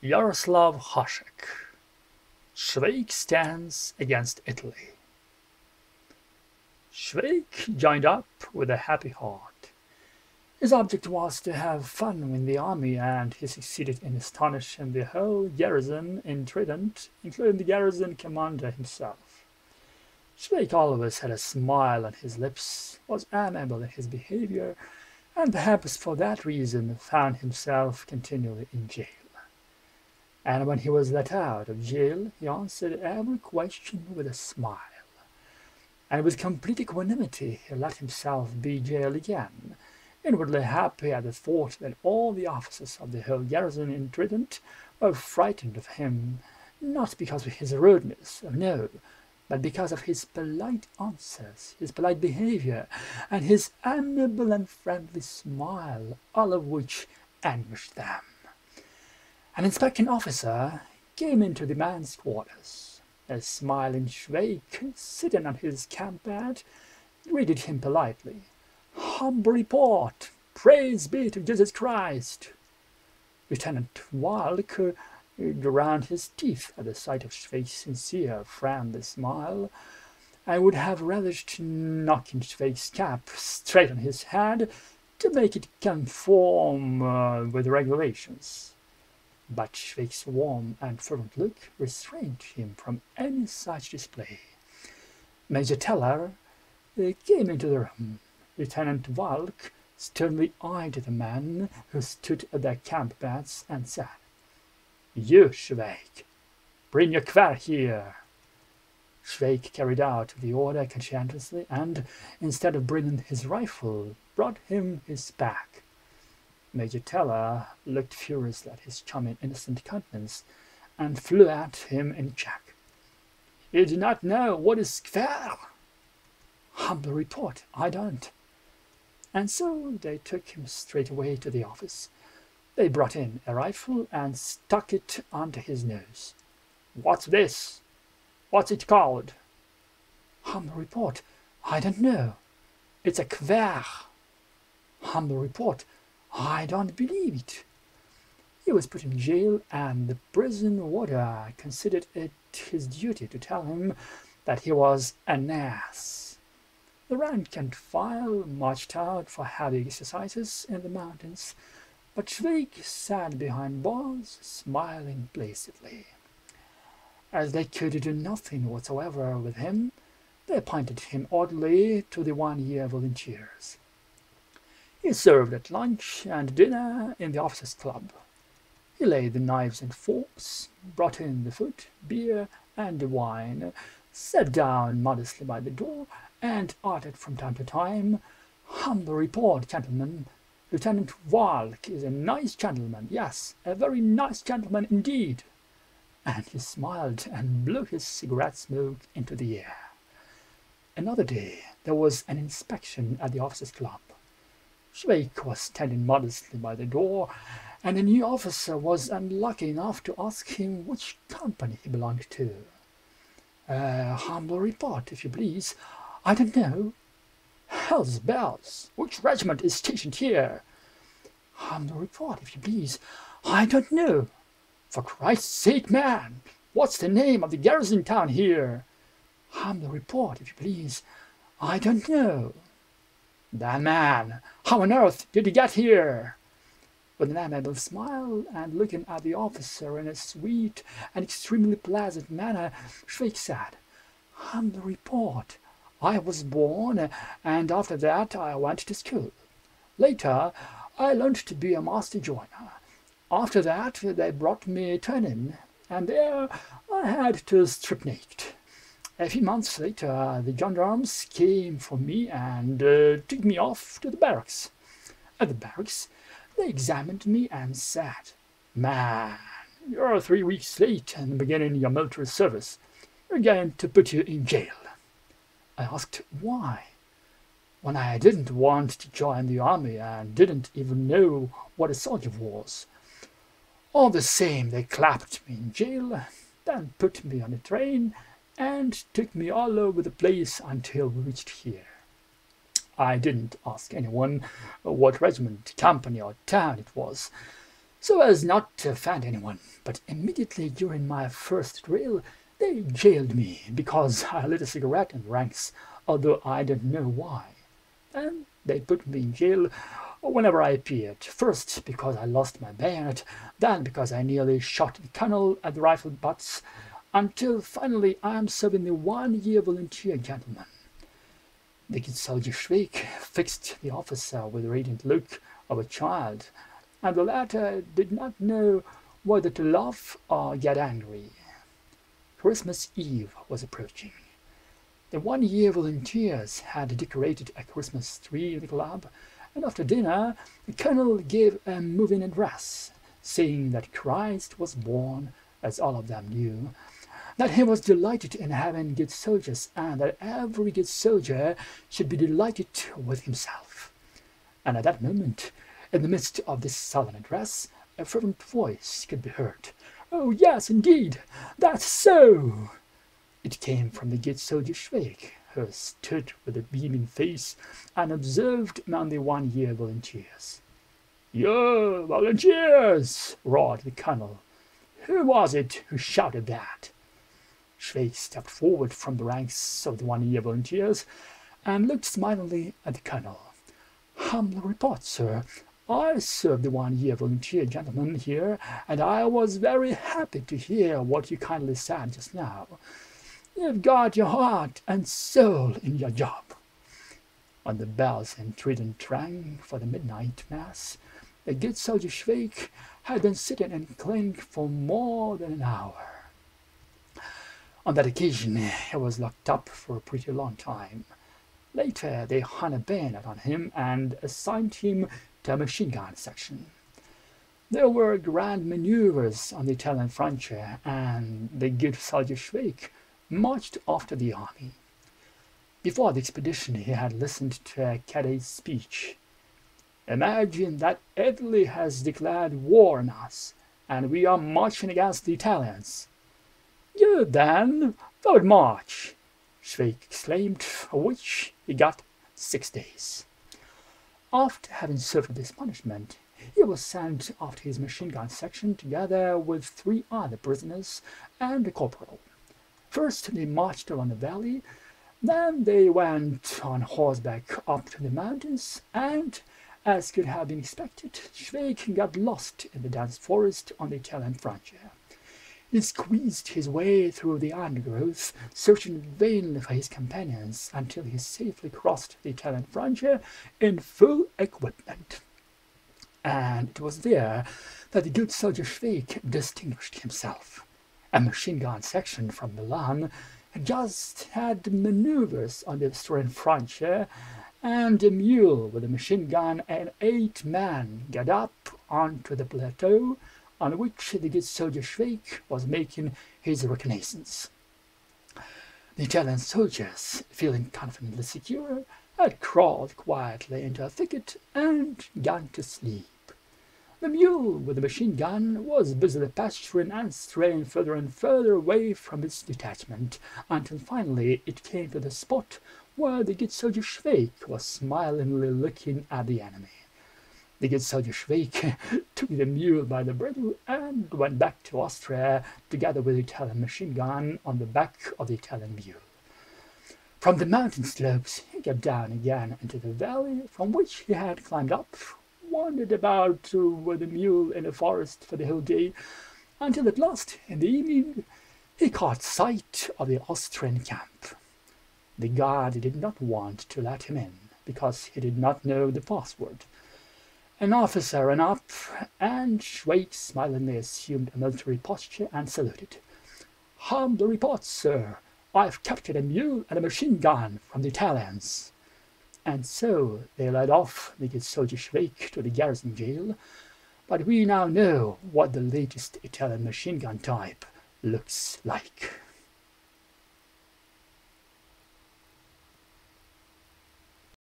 Jaroslav Hašek. Švejk stands against Italy. Švejk joined up with a happy heart. His object was to have fun in the army, and he succeeded in astonishing the whole garrison in Trident, including the garrison commander himself. Švejk always had a smile on his lips, was amiable in his behavior, and perhaps for that reason found himself continually in jail. And when he was let out of jail, he answered every question with a smile. And with complete equanimity he let himself be jailed again, inwardly happy at the thought that all the officers of the whole garrison in Trident were frightened of him, not because of his rudeness, no, but because of his polite answers, his polite behavior, and his amiable and friendly smile, all of which anguished them. An inspecting officer came into the man's quarters. A smiling Švejk, sitting on his camp bed, greeted him politely. "Humble report! Praise be to Jesus Christ!" Lieutenant Walk ground his teeth at the sight of Švejk's sincere, friendly smile, and would have relished knocking Švejk's cap straight on his head to make it conform with the regulations. But Švejk's warm and fervent look restrained him from any such display. Major Teller came into the room. Lieutenant Walk sternly eyed the man who stood at their camp beds and said, "You, Švejk, bring your quer here." Švejk carried out the order conscientiously, and, instead of bringing his rifle, brought him his pack. Major Teller looked furiously at his charming innocent countenance, and flew at him in check. "You do not know what is quer?" "Humble report, I don't." And so they took him straight away to the office. They brought in a rifle and stuck it under his nose. "What's this? What's it called?" "Humble report, I don't know. It's a quer." "Humble report, I don't believe it." He was put in jail, and the prison warder considered it his duty to tell him that he was an ass. The rank and file marched out for heavy exercises in the mountains, but Švejk sat behind bars, smiling placidly. As they could do nothing whatsoever with him, they appointed him orderly to the 1-year volunteers. He served at lunch and dinner in the officers' club. He laid the knives and forks, brought in the food, beer, and wine, sat down modestly by the door, and uttered from time to time, "Humble report, gentlemen. Lieutenant Walk is a nice gentleman, yes, a very nice gentleman indeed." And he smiled and blew his cigarette smoke into the air. Another day there was an inspection at the officers' club. Švejk was standing modestly by the door, and a new officer was unlucky enough to ask him which company he belonged to. "Humble report, if you please. I don't know." "Hell's bells! Which regiment is stationed here?" "Humble report, if you please. I don't know." "For Christ's sake, man, what's the name of the garrison town here?" "Humble report, if you please. I don't know." "Then, man, how on earth did you get here?" With an amiable smile, and looking at the officer in a sweet and extremely pleasant manner, Švejk said, "Humble report. I was born, and after that I went to school. Later I learned to be a master joiner. After that they brought me to an inn, and there I had to strip naked. A few months later the gendarmes came for me and took me off to the barracks. At the barracks they examined me and said, 'Man, you're 3 weeks late in beginning your military service. We're going to put you in jail.' I asked why, when I didn't want to join the army and didn't even know what a soldier was. All the same, they clapped me in jail, then put me on a train and took me all over the place until we reached here. I didn't ask anyone what regiment, company, or town it was. so as not to offend anyone, but immediately during my first drill they jailed me because I lit a cigarette in the ranks, although I don't know why. And they put me in jail whenever I appeared, first because I lost my bayonet, then because I nearly shot the colonel at the rifle butts, until finally I am serving the 1-year volunteer gentleman. The good soldier Švejk fixed the officer with the radiant look of a child, and the latter did not know whether to laugh or get angry. Christmas Eve was approaching. The 1-year volunteers had decorated a Christmas tree in the club, and after dinner the colonel gave a moving address, saying that Christ was born, as all of them knew, that he was delighted in having good soldiers, and that every good soldier should be delighted with himself. And at that moment, in the midst of this solemn address, a fervent voice could be heard. "Oh, yes, indeed, that's so!" It came from the good soldier Švejk, who stood with a beaming face and observed among the 1-year volunteers. "You volunteers!" roared the colonel. "Who was it who shouted that?" Švejk stepped forward from the ranks of the 1-year volunteers and looked smilingly at the colonel. "Humble report, sir. I serve the 1-year volunteer gentleman here, and I was very happy to hear what you kindly said just now. You've got your heart and soul in your job." When the bells in Trident rang for the midnight mass, the good soldier Švejk had been sitting in clink for more than an hour. On that occasion he was locked up for a pretty long time. Later they hung a bayonet on him and assigned him to a machine gun section. There were grand maneuvers on the Italian frontier, and the good soldier Švejk marched after the army. Before the expedition he had listened to a cadet's speech. "Imagine that Italy has declared war on us, and we are marching against the Italians." "Good then, forward march!" Švejk exclaimed, for which he got 6 days. After having served this punishment, he was sent off to his machine gun section together with 3 other prisoners and a corporal. First they marched along the valley, then they went on horseback up to the mountains, and, as could have been expected, Švejk got lost in the dense forest on the Italian frontier. He squeezed his way through the undergrowth, searching vainly for his companions, until he safely crossed the Italian frontier in full equipment. And it was there that the good soldier Švejk distinguished himself. A machine gun section from Milan had just had maneuvers on the Austrian frontier, and a mule with a machine gun and 8 men got up onto the plateau on which the good soldier Švejk was making his reconnaissance. The Italian soldiers, feeling confidently secure, had crawled quietly into a thicket and gone to sleep. The mule with the machine gun was busily pasturing and straying further and further away from its detachment, until finally it came to the spot where the good soldier Švejk was smilingly looking at the enemy. The good soldier Švejk took the mule by the bridle and went back to Austria, together with the Italian machine gun on the back of the Italian mule. From the mountain slopes he got down again into the valley from which he had climbed up, wandered about with the mule in the forest for the whole day, until at last, in the evening, he caught sight of the Austrian camp. The guard did not want to let him in, because he did not know the password. An officer ran up, and Švejk smilingly assumed a military posture and saluted. "Humble report, sir. I've captured a mule and a machine gun from the Italians." And so they led off the good soldier Švejk to the garrison jail, but we now know what the latest Italian machine gun type looks like.